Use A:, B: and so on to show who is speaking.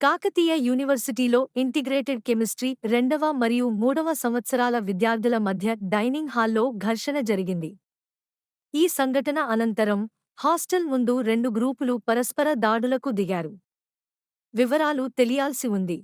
A: కాకతీయ యూనివర్సిటీలో integrated chemistry 2వ మరియు 3వ సంవత్సరాల విద్యార్థుల మధ్య డైనింగ్ హాల్లో ఘర్షణ జరిగింది. ఈ సంఘటన అనంతరం హాస్టల్ ముందు 2 గ్రూపులు పరస్పర దాడులకు దిగారు. వివరాలు తెలియాల్సి ఉంది.